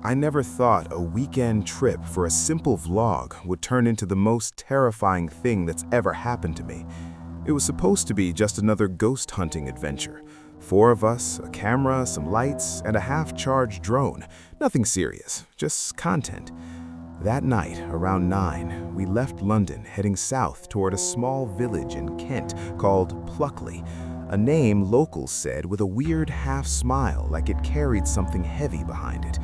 I never thought a weekend trip for a simple vlog would turn into the most terrifying thing that's ever happened to me. It was supposed to be just another ghost hunting adventure. 4 of us, a camera, some lights, and a half-charged drone. Nothing serious, just content. That night, around 9, we left London heading south toward a small village in Kent called Pluckley, a name locals said with a weird half-smile like it carried something heavy behind it.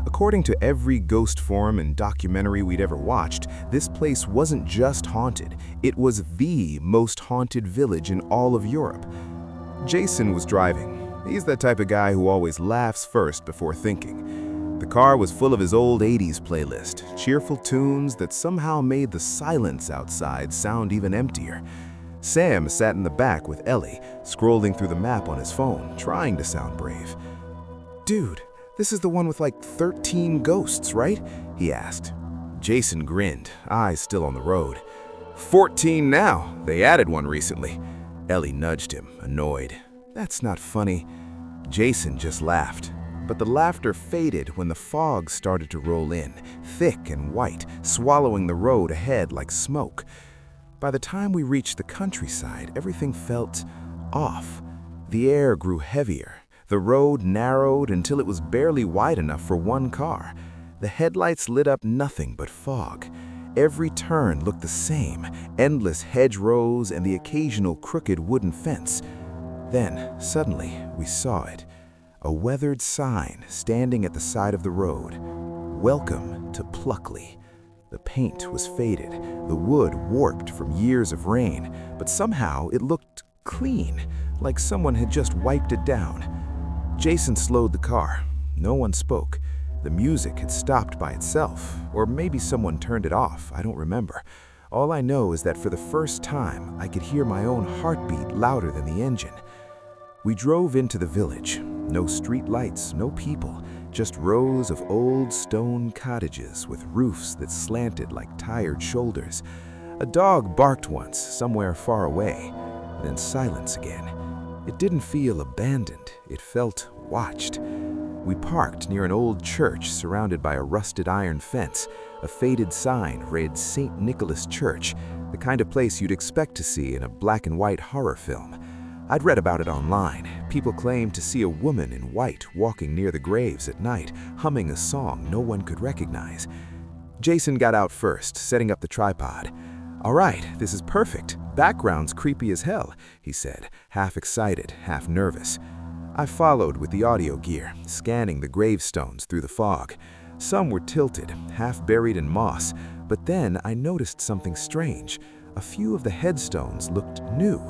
According to every ghost forum and documentary we'd ever watched, this place wasn't just haunted, it was the most haunted village in all of Europe. Jason was driving. He's that type of guy who always laughs first before thinking. The car was full of his old 80s playlist, cheerful tunes that somehow made the silence outside sound even emptier. Sam sat in the back with Ellie, scrolling through the map on his phone, trying to sound brave. "Dude, this is the one with like 13 ghosts, right?" he asked. Jason grinned, eyes still on the road. 14 now. They added one recently. Ellie nudged him, annoyed. "That's not funny." Jason just laughed. But the laughter faded when the fog started to roll in, thick and white, swallowing the road ahead like smoke. By the time we reached the countryside, everything felt off. The air grew heavier. The road narrowed until it was barely wide enough for one car. The headlights lit up nothing but fog. Every turn looked the same, endless hedgerows and the occasional crooked wooden fence. Then, suddenly, we saw it. A weathered sign standing at the side of the road. "Welcome to Pluckley." The paint was faded, the wood warped from years of rain, but somehow it looked clean, like someone had just wiped it down. Jason slowed the car. No one spoke. The music had stopped by itself, or maybe someone turned it off, I don't remember. All I know is that for the first time, I could hear my own heartbeat louder than the engine. We drove into the village. No street lights, no people, just rows of old stone cottages with roofs that slanted like tired shoulders. A dog barked once, somewhere far away, then silence again. It didn't feel abandoned, it felt watched. We parked near an old church surrounded by a rusted iron fence. A faded sign read St. Nicholas Church, the kind of place you'd expect to see in a black and white horror film. I'd read about it online. People claimed to see a woman in white walking near the graves at night, humming a song no one could recognize. Jason got out first, setting up the tripod. "All right, this is perfect. Background's creepy as hell," he said, half excited, half nervous. I followed with the audio gear, scanning the gravestones through the fog. Some were tilted, half buried in moss, but then I noticed something strange. A few of the headstones looked new.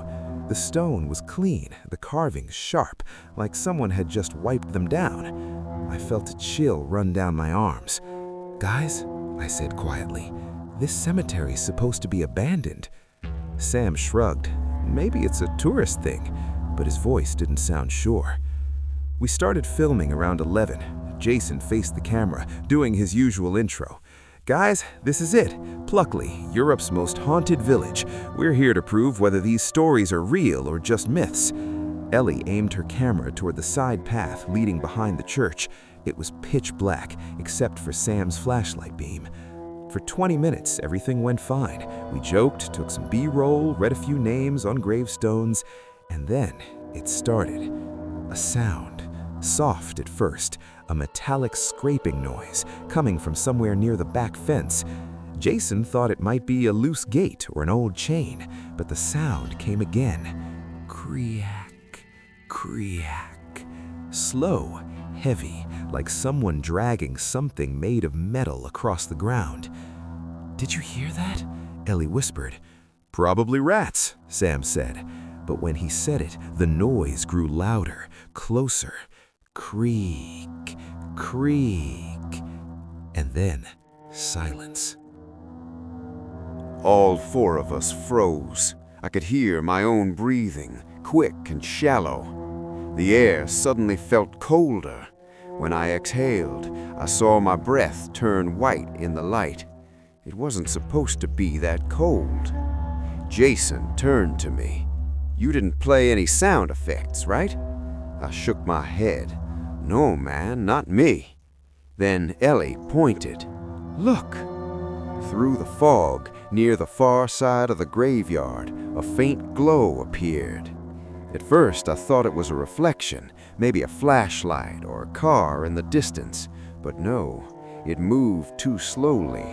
The stone was clean, the carvings sharp, like someone had just wiped them down. I felt a chill run down my arms. "Guys," I said quietly, "this cemetery's supposed to be abandoned." Sam shrugged. Maybe it's a tourist thing, but his voice didn't sound sure. We started filming around 11. Jason faced the camera, doing his usual intro. "Guys, this is it. Pluckley, Europe's most haunted village. We're here to prove whether these stories are real or just myths." Ellie aimed her camera toward the side path leading behind the church. It was pitch black, except for Sam's flashlight beam. For 20 minutes, everything went fine. We joked, took some B-roll, read a few names on gravestones, and then it started. A sound. Soft at first, a metallic scraping noise coming from somewhere near the back fence. Jason thought it might be a loose gate or an old chain, but the sound came again. Creak, creak. Slow, heavy, like someone dragging something made of metal across the ground. "Did you hear that?" Ellie whispered. "Probably rats," Sam said. But when he said it, the noise grew louder, closer. Creak, creak, and then silence. All 4 of us froze. I could hear my own breathing, quick and shallow. The air suddenly felt colder. When I exhaled, I saw my breath turn white in the light. It wasn't supposed to be that cold. Jason turned to me. "You didn't play any sound effects, right?" I shook my head. "No, man, not me." Then Ellie pointed. "Look!" Through the fog, near the far side of the graveyard, a faint glow appeared. At first, I thought it was a reflection, maybe a flashlight or a car in the distance, but no, it moved too slowly.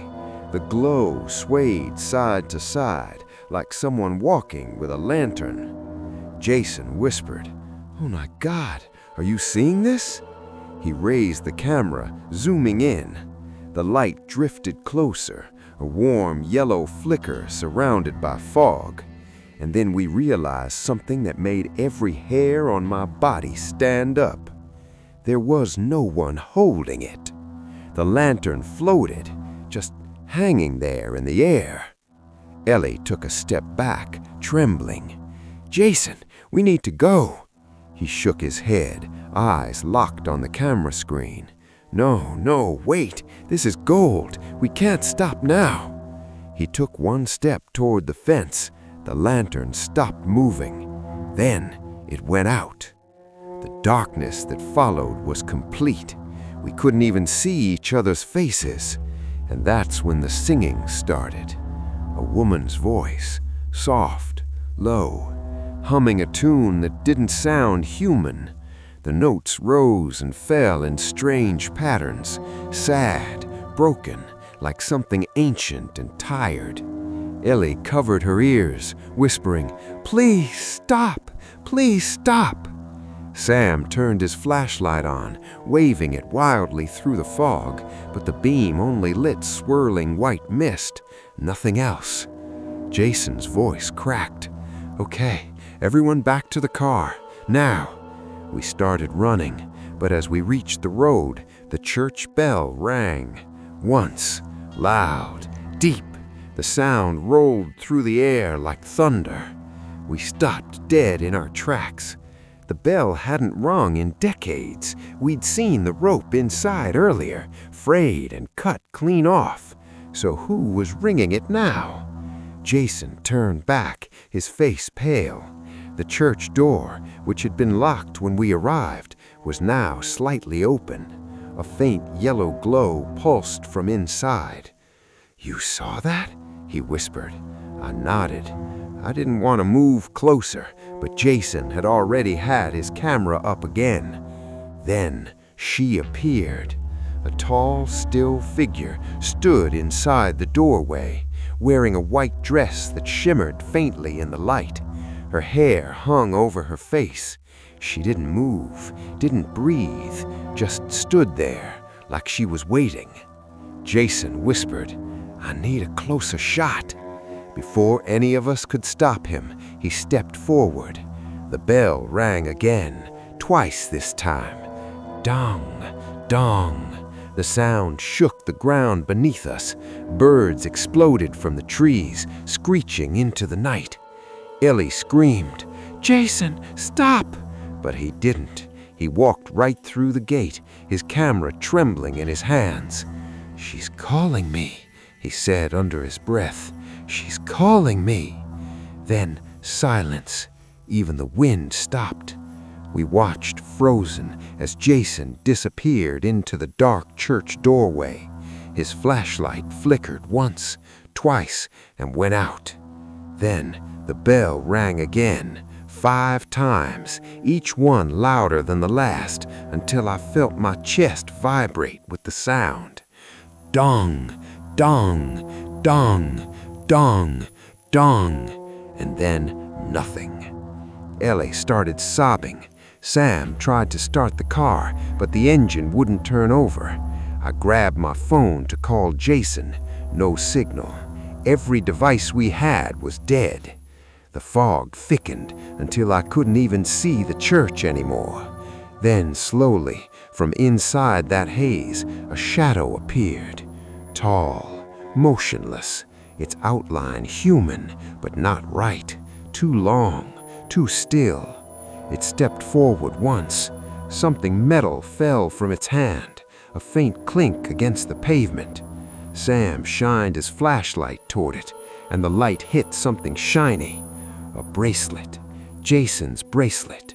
The glow swayed side to side, like someone walking with a lantern. Jason whispered, "Oh my God, are you seeing this?" He raised the camera, zooming in. The light drifted closer, a warm yellow flicker surrounded by fog. And then we realized something that made every hair on my body stand up. There was no one holding it. The lantern floated, just hanging there in the air. Ellie took a step back, trembling. "Jason, we need to go." He shook his head, eyes locked on the camera screen. No, wait, this is gold. We can't stop now." He took one step toward the fence. The lantern stopped moving. Then it went out. The darkness that followed was complete. We couldn't even see each other's faces. And that's when the singing started. A woman's voice, soft, low, humming a tune that didn't sound human. The notes rose and fell in strange patterns, sad, broken, like something ancient and tired. Ellie covered her ears, whispering, "Please stop! Please stop!" Sam turned his flashlight on, waving it wildly through the fog, but the beam only lit swirling white mist, nothing else. Jason's voice cracked. "Okay, everyone back to the car, now." We started running, but as we reached the road, the church bell rang. Once, loud, deep, the sound rolled through the air like thunder. We stopped dead in our tracks. The bell hadn't rung in decades. We'd seen the rope inside earlier, frayed and cut clean off. So who was ringing it now? Jason turned back, his face pale. The church door, which had been locked when we arrived, was now slightly open. A faint yellow glow pulsed from inside. "You saw that?" he whispered. I nodded. I didn't want to move closer, but Jason had already had his camera up again. Then she appeared. A tall, still figure stood inside the doorway, wearing a white dress that shimmered faintly in the light. Her hair hung over her face. She didn't move, didn't breathe, just stood there like she was waiting. Jason whispered, "I need a closer shot." Before any of us could stop him, he stepped forward. The bell rang again, twice this time. Dong, dong. The sound shook the ground beneath us. Birds exploded from the trees, screeching into the night. Ellie screamed, "Jason, stop!" But he didn't. He walked right through the gate, his camera trembling in his hands. "She's calling me," he said under his breath. "She's calling me." Then silence. Even the wind stopped. We watched frozen as Jason disappeared into the dark church doorway. His flashlight flickered once, twice, and went out. Then the bell rang again, 5 times, each one louder than the last, until I felt my chest vibrate with the sound. Dong, dong, dong, dong, dong, and then nothing. Ellie started sobbing. Sam tried to start the car, but the engine wouldn't turn over. I grabbed my phone to call Jason. No signal. Every device we had was dead. The fog thickened until I couldn't even see the church anymore. Then slowly, from inside that haze, a shadow appeared. Tall, motionless, its outline human, but not right. Too long, too still. It stepped forward once. Something metal fell from its hand, a faint clink against the pavement. Sam shined his flashlight toward it, and the light hit something shiny. A bracelet. Jason's bracelet.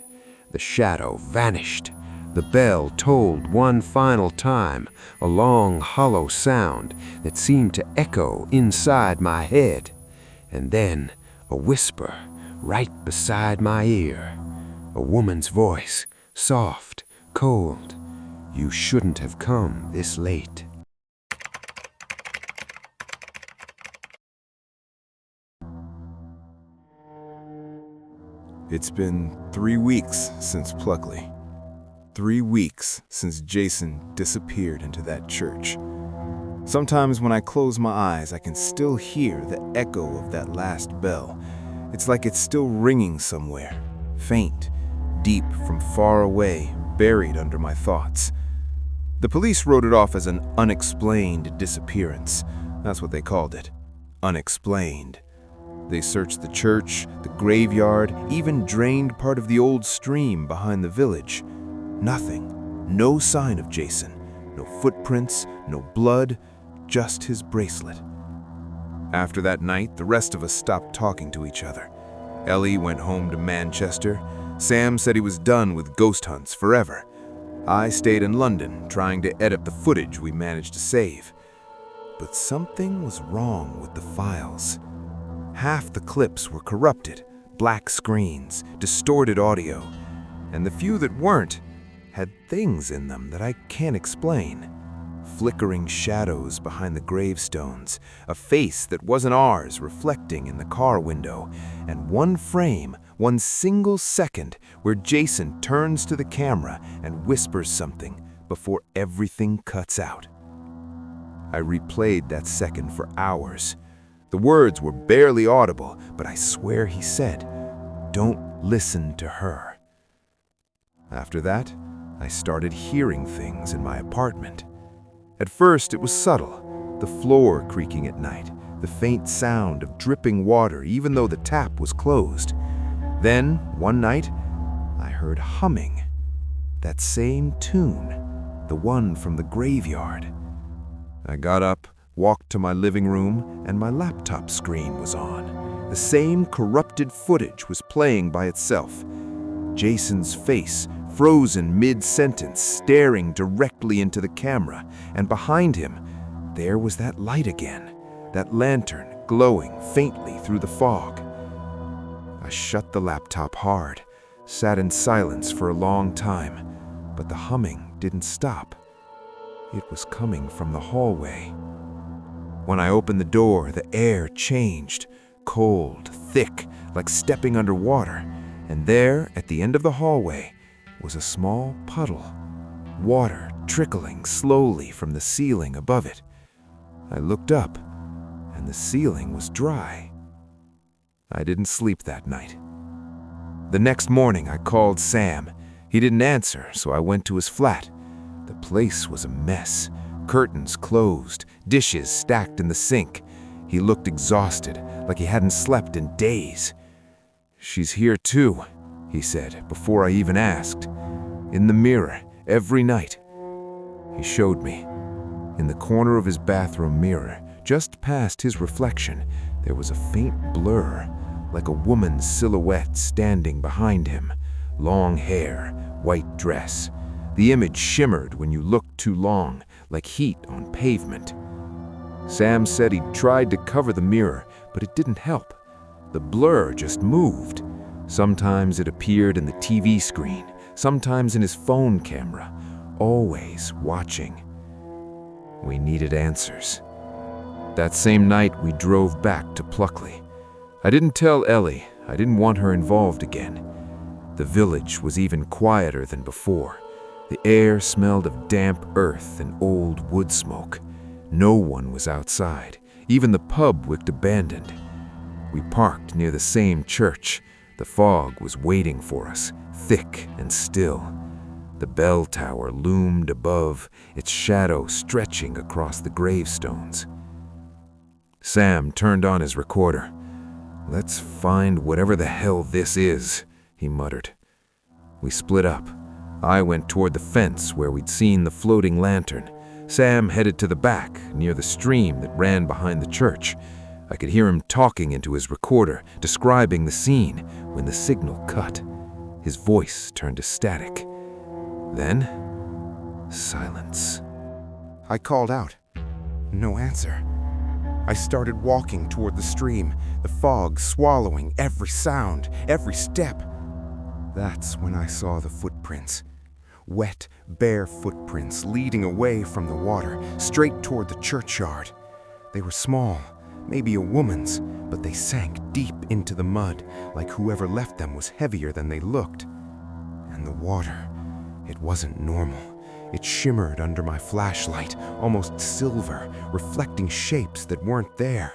The shadow vanished. The bell tolled one final time, a long, hollow sound that seemed to echo inside my head. And then a whisper right beside my ear. A woman's voice, soft, cold. "You shouldn't have come this late." It's been 3 weeks since Pluckley. 3 weeks since Jason disappeared into that church. Sometimes when I close my eyes, I can still hear the echo of that last bell. It's like it's still ringing somewhere, faint, deep from far away, buried under my thoughts. The police wrote it off as an unexplained disappearance. That's what they called it, unexplained. They searched the church, the graveyard, even drained part of the old stream behind the village. Nothing, no sign of Jason, no footprints, no blood, just his bracelet. After that night, the rest of us stopped talking to each other. Ellie went home to Manchester. Sam said he was done with ghost hunts forever. I stayed in London, trying to edit the footage we managed to save. But something was wrong with the files. Half the clips were corrupted, black screens, distorted audio, and the few that weren't had things in them that I can't explain. Flickering shadows behind the gravestones, a face that wasn't ours reflecting in the car window, and one frame, one single second where Jason turns to the camera and whispers something before everything cuts out. I replayed that second for hours. The words were barely audible, but I swear he said, "Don't listen to her." After that, I started hearing things in my apartment. At first, it was subtle, the floor creaking at night, the faint sound of dripping water even though the tap was closed. Then, one night, I heard humming. That same tune, the one from the graveyard. I got up, walked to my living room, and my laptop screen was on. The same corrupted footage was playing by itself. Jason's face, frozen mid-sentence, staring directly into the camera, and behind him, there was that light again, that lantern glowing faintly through the fog. I shut the laptop hard, sat in silence for a long time, but the humming didn't stop. It was coming from the hallway. When I opened the door, the air changed, cold, thick, like stepping underwater, and there, at the end of the hallway, was a small puddle, water trickling slowly from the ceiling above it. I looked up, and the ceiling was dry. I didn't sleep that night. The next morning, I called Sam. He didn't answer, so I went to his flat. The place was a mess. Curtains closed, dishes stacked in the sink. He looked exhausted, like he hadn't slept in days. "She's here too," he said, before I even asked. "In the mirror, every night." He showed me. In the corner of his bathroom mirror, just past his reflection, there was a faint blur, like a woman's silhouette standing behind him. Long hair, white dress. The image shimmered when you looked too long, like heat on pavement. Sam said he'd tried to cover the mirror, but it didn't help. The blur just moved. Sometimes it appeared in the TV screen, sometimes in his phone camera, always watching. We needed answers. That same night, we drove back to Pluckley. I didn't tell Ellie. I didn't want her involved again. The village was even quieter than before. The air smelled of damp earth and old wood smoke. No one was outside. Even the pub looked abandoned. We parked near the same church. The fog was waiting for us, thick and still. The bell tower loomed above, its shadow stretching across the gravestones. Sam turned on his recorder. "Let's find whatever the hell this is," he muttered. We split up. I went toward the fence where we'd seen the floating lantern. Sam headed to the back, near the stream that ran behind the church. I could hear him talking into his recorder, describing the scene, when the signal cut. His voice turned to static. Then, silence. I called out. No answer. I started walking toward the stream, the fog swallowing every sound, every step. That's when I saw the footprints. Wet, bare footprints leading away from the water, straight toward the churchyard. They were small, maybe a woman's, but they sank deep into the mud, like whoever left them was heavier than they looked. And the water, it wasn't normal. It shimmered under my flashlight, almost silver, reflecting shapes that weren't there.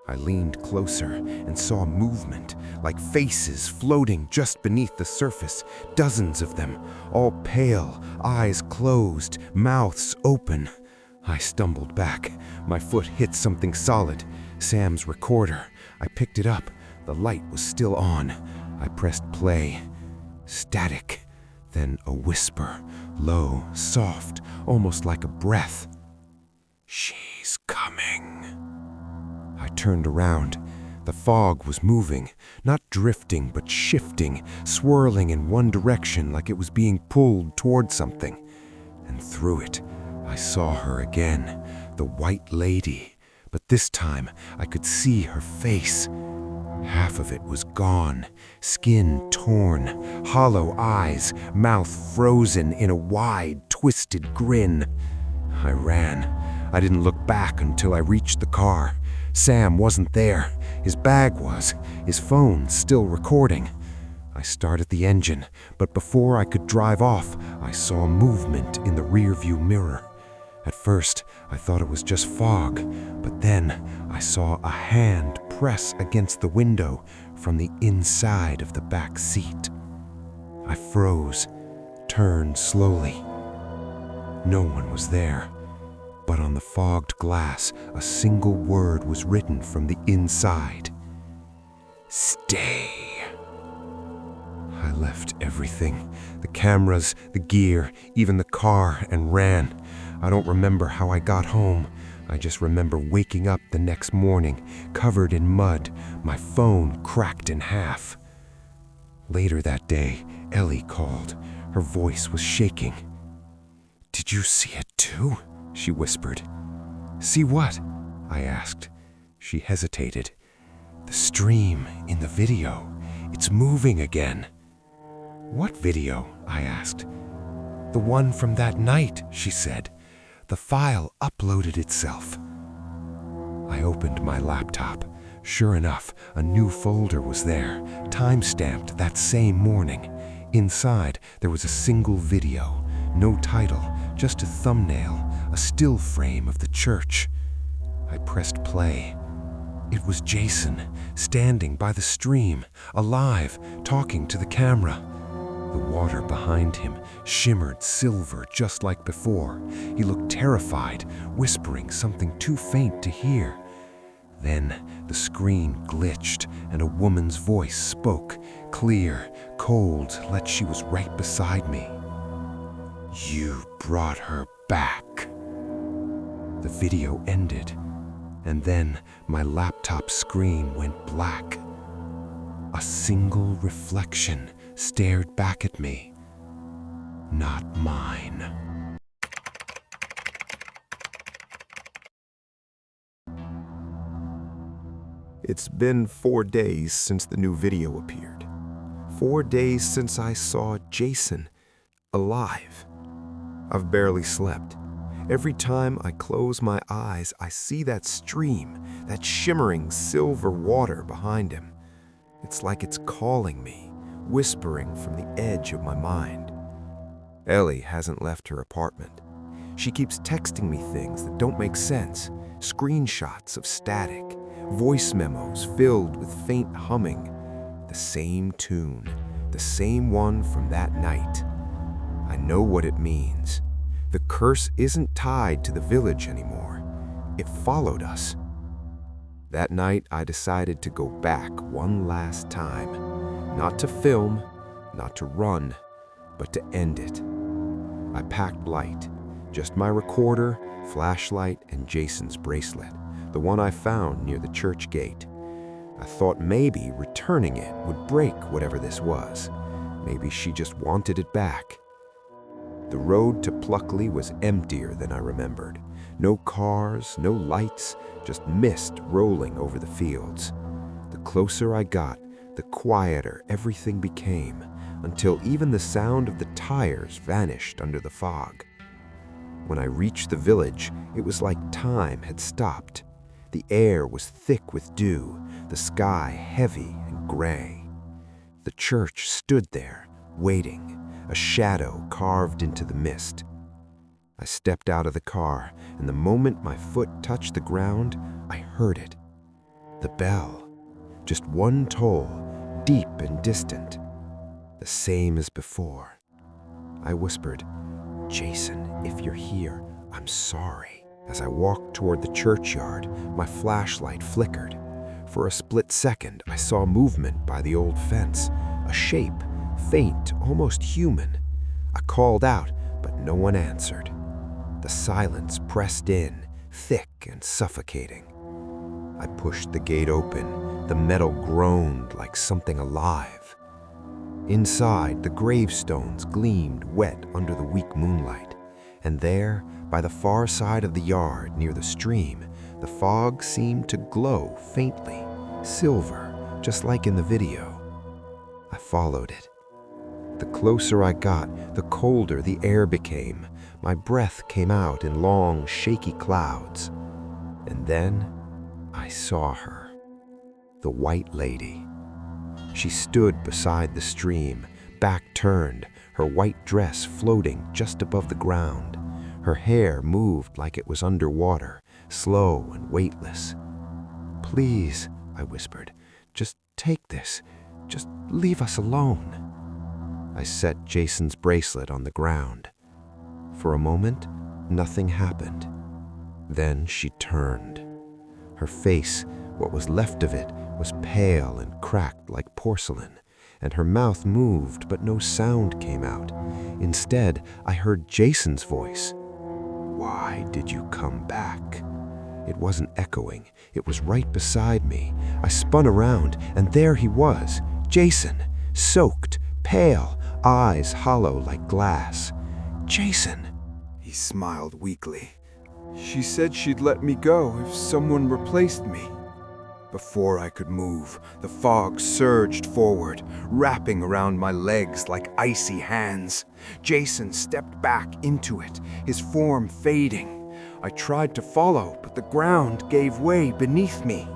I leaned closer and saw movement, like faces floating just beneath the surface, dozens of them, all pale, eyes closed, mouths open. I stumbled back. My foot hit something solid, Sam's recorder. I picked it up. The light was still on. I pressed play. Static. Then a whisper, low, soft, almost like a breath. "She's coming." I turned around. The fog was moving, not drifting, but shifting, swirling in one direction like it was being pulled toward something. And through it, I saw her again, the white lady. But this time, I could see her face. Half of it was gone, skin torn, hollow eyes, mouth frozen in a wide, twisted grin. I ran. I didn't look back until I reached the car. Sam wasn't there. His bag was, his phone still recording. I started the engine, but before I could drive off, I saw movement in the rearview mirror. At first, I thought it was just fog, but then I saw a hand press against the window from the inside of the back seat. I froze, turned slowly. No one was there, but on the fogged glass, a single word was written from the inside. "Stay." I left everything, the cameras, the gear, even the car, and ran. I don't remember how I got home. I just remember waking up the next morning, covered in mud, my phone cracked in half. Later that day, Ellie called. Her voice was shaking. "Did you see it too?" she whispered. "See what?" I asked. She hesitated. "The stream in the video. It's moving again." "What video?" I asked. "The one from that night," she said. "The file uploaded itself." I opened my laptop. Sure enough, a new folder was there, time-stamped that same morning. Inside, there was a single video. No title, just a thumbnail, a still frame of the church. I pressed play. It was Jason, standing by the stream, alive, talking to the camera. The water behind him shimmered silver just like before. He looked terrified, whispering something too faint to hear. Then the screen glitched and a woman's voice spoke, clear, cold, like she was right beside me. "You brought her back." The video ended, and then my laptop screen went black. A single reflection stared back at me. Not mine. It's been 4 days since the new video appeared. 4 days since I saw Jason alive. I've barely slept. Every time I close my eyes, I see that stream, that shimmering silver water behind him. It's like it's calling me, whispering from the edge of my mind. Ellie hasn't left her apartment. She keeps texting me things that don't make sense, screenshots of static, voice memos filled with faint humming, the same tune, the same one from that night. I know what it means. The curse isn't tied to the village anymore. It followed us. That night, I decided to go back one last time. Not to film, not to run, but to end it. I packed light, just my recorder, flashlight, and Jason's bracelet, the one I found near the church gate. I thought maybe returning it would break whatever this was. Maybe she just wanted it back. The road to Pluckley was emptier than I remembered. No cars, no lights, just mist rolling over the fields. The closer I got, the quieter everything became, until even the sound of the tires vanished under the fog. When I reached the village, it was like time had stopped. The air was thick with dew, the sky heavy and gray. The church stood there, waiting, a shadow carved into the mist. I stepped out of the car, and the moment my foot touched the ground, I heard it. The bell. Just one toll, deep and distant. The same as before. I whispered, "Jason, if you're here, I'm sorry." As I walked toward the churchyard, my flashlight flickered. For a split second, I saw movement by the old fence, a shape, faint, almost human. I called out, but no one answered. The silence pressed in, thick and suffocating. I pushed the gate open. The metal groaned like something alive. Inside, the gravestones gleamed wet under the weak moonlight. And there, by the far side of the yard near the stream, the fog seemed to glow faintly, silver, just like in the video. I followed it. The closer I got, the colder the air became. My breath came out in long, shaky clouds. And then I saw her, the White Lady. She stood beside the stream, back turned, her white dress floating just above the ground. Her hair moved like it was underwater, slow and weightless. "Please," I whispered, "just take this. Just leave us alone." I set Jason's bracelet on the ground. For a moment, nothing happened. Then she turned. Her face, what was left of it, was pale and cracked like porcelain, and her mouth moved, but no sound came out. Instead, I heard Jason's voice. "Why did you come back?" It wasn't echoing. It was right beside me. I spun around, and there he was, Jason, soaked, pale, eyes hollow like glass. "Jason!" He smiled weakly. "She said she'd let me go if someone replaced me." Before I could move, the fog surged forward, wrapping around my legs like icy hands. Jason stepped back into it, his form fading. I tried to follow, but the ground gave way beneath me.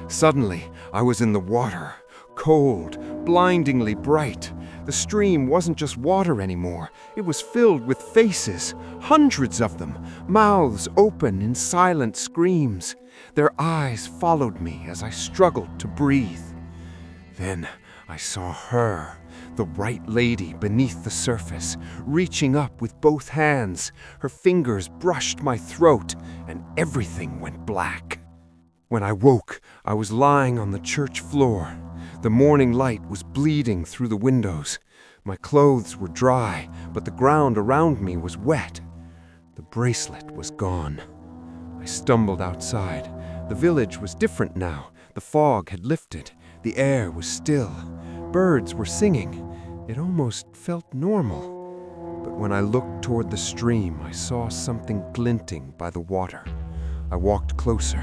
Suddenly, I was in the water, cold, blindingly bright. The stream wasn't just water anymore. It was filled with faces, hundreds of them, mouths open in silent screams. Their eyes followed me as I struggled to breathe. Then I saw her, the White Lady beneath the surface, reaching up with both hands. Her fingers brushed my throat, and everything went black. When I woke, I was lying on the church floor. The morning light was bleeding through the windows. My clothes were dry, but the ground around me was wet. The bracelet was gone. I stumbled outside. The village was different now. The fog had lifted. The air was still. Birds were singing. It almost felt normal. But when I looked toward the stream, I saw something glinting by the water. I walked closer.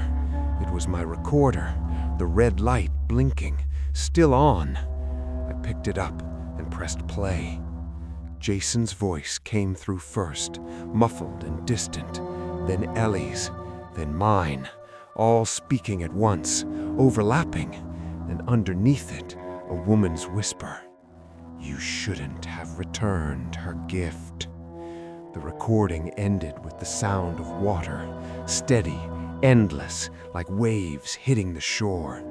It was my recorder, the red light blinking, still on. I picked it up and pressed play. Jason's voice came through first, muffled and distant, then Ellie's, then mine, all speaking at once, overlapping, and underneath it, a woman's whisper. "You shouldn't have returned her gift." The recording ended with the sound of water, steady, endless, like waves hitting the shore.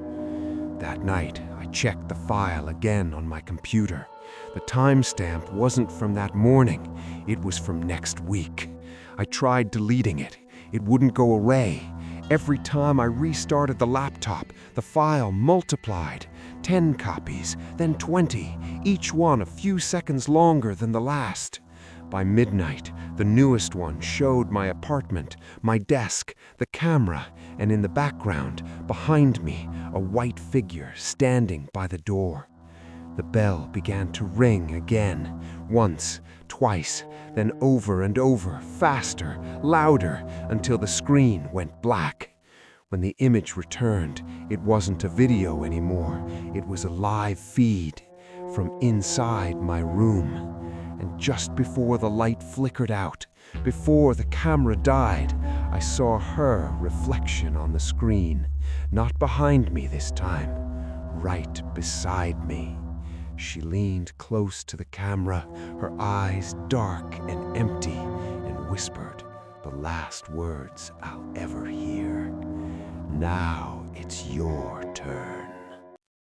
That night, I checked the file again on my computer. The timestamp wasn't from that morning, it was from next week. I tried deleting it. It wouldn't go away. Every time I restarted the laptop, the file multiplied. 10 copies, then 20, each one a few seconds longer than the last. By midnight, the newest one showed my apartment, my desk, the camera, and in the background, behind me, a white figure standing by the door. The bell began to ring again, once, twice, then over and over, faster, louder, until the screen went black. When the image returned, it wasn't a video anymore. It was a live feed from inside my room. And just before the light flickered out, before the camera died, I saw her reflection on the screen, not behind me this time, right beside me. She leaned close to the camera, her eyes dark and empty, and whispered the last words I'll ever hear. "Now it's your turn."